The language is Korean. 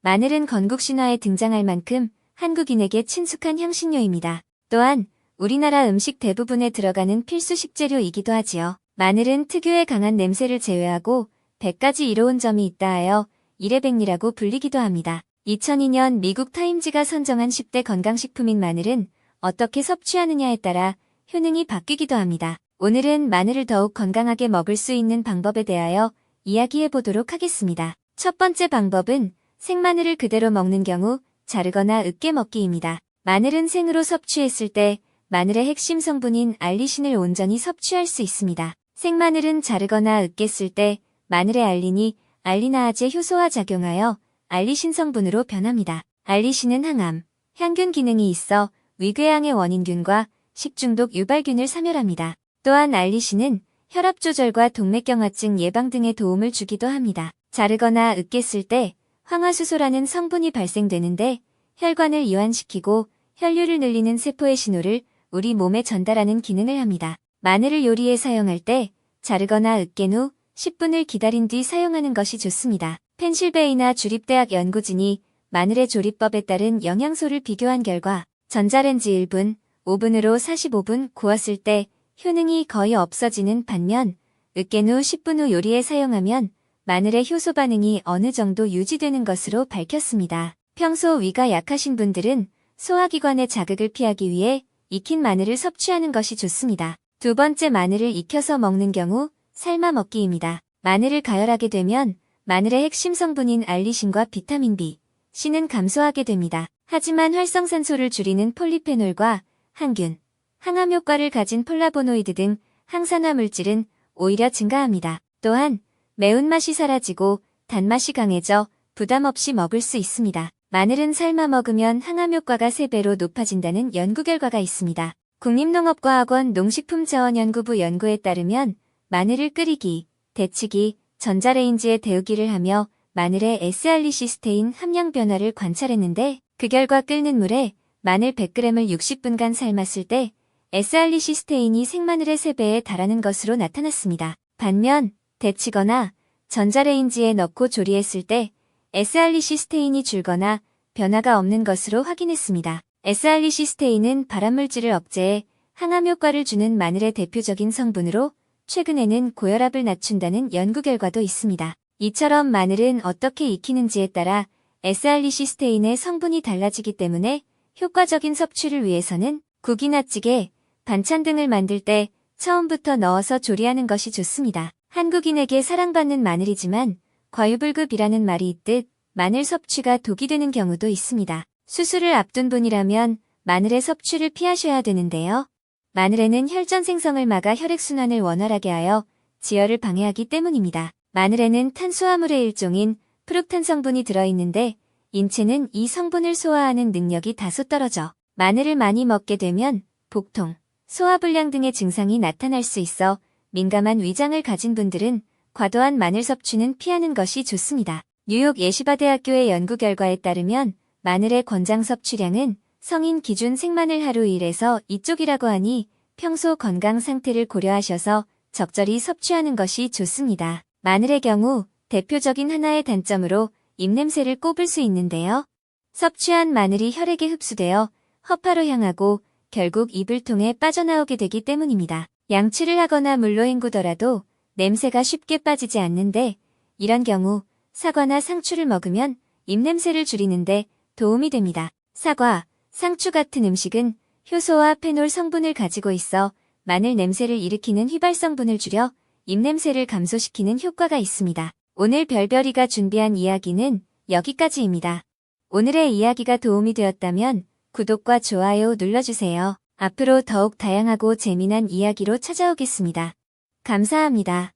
마늘은 건국 신화에 등장할 만큼 한국인에게 친숙한 향신료입니다. 또한 우리나라 음식 대부분에 들어가는 필수 식재료이기도 하지요. 마늘은 특유의 강한 냄새를 제외하고 100가지 이로운 점이 있다 하여 일회백리라고 불리기도 합니다. 2002년 미국 타임지가 선정한 10대 건강식품인 마늘은 어떻게 섭취하느냐에 따라 효능이 바뀌기도 합니다. 오늘은 마늘을 더욱 건강하게 먹을 수 있는 방법에 대하여 이야기해 보도록 하겠습니다. 첫 번째 방법은 생마늘을 그대로 먹는 경우 자르거나 으깨 먹기입니다. 마늘은 생으로 섭취했을 때 마늘의 핵심 성분인 알리신을 온전히 섭취할 수 있습니다. 생마늘은 자르거나 으깼을 때 마늘의 알린이 알리나아제 효소와 작용하여 알리신 성분으로 변합니다. 알리신은 항암, 향균 기능이 있어 위궤양의 원인균과 식중독 유발균을 사멸합니다. 또한 알리신은 혈압 조절과 동맥경화증 예방 등에 도움을 주기도 합니다. 자르거나 으깼을 때 황화수소라는 성분이 발생되는데 혈관을 이완시키고 혈류를 늘리는 세포의 신호를 우리 몸에 전달하는 기능을 합니다. 마늘을 요리에 사용할 때 자르거나 으깬 후 10분을 기다린 뒤 사용하는 것이 좋습니다. 펜실베이나 주립대학 연구진이 마늘의 조리법에 따른 영양소를 비교한 결과 전자레인지 1분, 오븐으로 45분 구웠을 때 효능이 거의 없어지는 반면 으깬 후 10분 후 요리에 사용하면 마늘의 효소 반응이 어느 정도 유지되는 것으로 밝혔습니다. 평소 위가 약하신 분들은 소화기관의 자극을 피하기 위해 익힌 마늘을 섭취하는 것이 좋습니다. 두 번째, 마늘을 익혀서 먹는 경우 삶아 먹기입니다. 마늘을 가열하게 되면 마늘의 핵심 성분인 알리신과 비타민 B, C는 감소하게 됩니다. 하지만 활성산소를 줄이는 폴리페놀과 항균, 항암 효과를 가진 폴라보노이드 등 항산화 물질은 오히려 증가합니다. 또한 매운맛이 사라지고 단맛이 강해져 부담 없이 먹을 수 있습니다. 마늘은 삶아 먹으면 항암 효과가 3배로 높아진다는 연구 결과가 있습니다. 국립농업과학원 농식품자원연구부 연구에 따르면 마늘을 끓이기, 데치기, 전자레인지에 데우기를 하며 마늘의 S알리시스테인 함량 변화를 관찰했는데 그 결과 끓는 물에 마늘 100g을 60분간 삶았을 때 S알리시스테인이 생마늘의 3배에 달하는 것으로 나타났습니다. 반면 데치거나 전자레인지에 넣고 조리했을 때 S알리시스테인이 줄거나 변화가 없는 것으로 확인했습니다. S알리시스테인은 발암물질을 억제해 항암 효과를 주는 마늘의 대표적인 성분으로 최근에는 고혈압을 낮춘다는 연구 결과도 있습니다. 이처럼 마늘은 어떻게 익히는지에 따라 S알리시스테인의 성분이 달라지기 때문에 효과적인 섭취를 위해서는 국이나 찌개, 반찬 등을 만들 때 처음부터 넣어서 조리하는 것이 좋습니다. 한국인에게 사랑받는 마늘이지만 과유불급이라는 말이 있듯 마늘 섭취가 독이 되는 경우도 있습니다. 수술을 앞둔 분이라면 마늘의 섭취를 피하셔야 되는데요. 마늘에는 혈전 생성을 막아 혈액순환을 원활하게 하여 지혈을 방해하기 때문입니다. 마늘에는 탄수화물의 일종인 프룩탄 성분이 들어있는데 인체는 이 성분을 소화하는 능력이 다소 떨어져 마늘을 많이 먹게 되면 복통, 소화불량 등의 증상이 나타날 수 있어 민감한 위장을 가진 분들은 과도한 마늘 섭취는 피하는 것이 좋습니다. 뉴욕 예시바대학교의 연구 결과에 따르면 마늘의 권장 섭취량은 성인 기준 생마늘 하루 1에서 2쪽이라고 하니 평소 건강 상태를 고려하셔서 적절히 섭취하는 것이 좋습니다. 마늘의 경우 대표적인 하나의 단점으로 입냄새를 꼽을 수 있는데요. 섭취한 마늘이 혈액에 흡수되어 허파로 향하고 결국 입을 통해 빠져나오게 되기 때문입니다. 양치를 하거나 물로 헹구더라도 냄새가 쉽게 빠지지 않는데 이런 경우 사과나 상추를 먹으면 입냄새를 줄이는데 도움이 됩니다. 사과, 상추 같은 음식은 효소와 페놀 성분을 가지고 있어 마늘 냄새를 일으키는 휘발성분을 줄여 입냄새를 감소시키는 효과가 있습니다. 오늘 별별이가 준비한 이야기는 여기까지입니다. 오늘의 이야기가 도움이 되었다면 구독과 좋아요 눌러주세요. 앞으로 더욱 다양하고 재미난 이야기로 찾아오겠습니다. 감사합니다.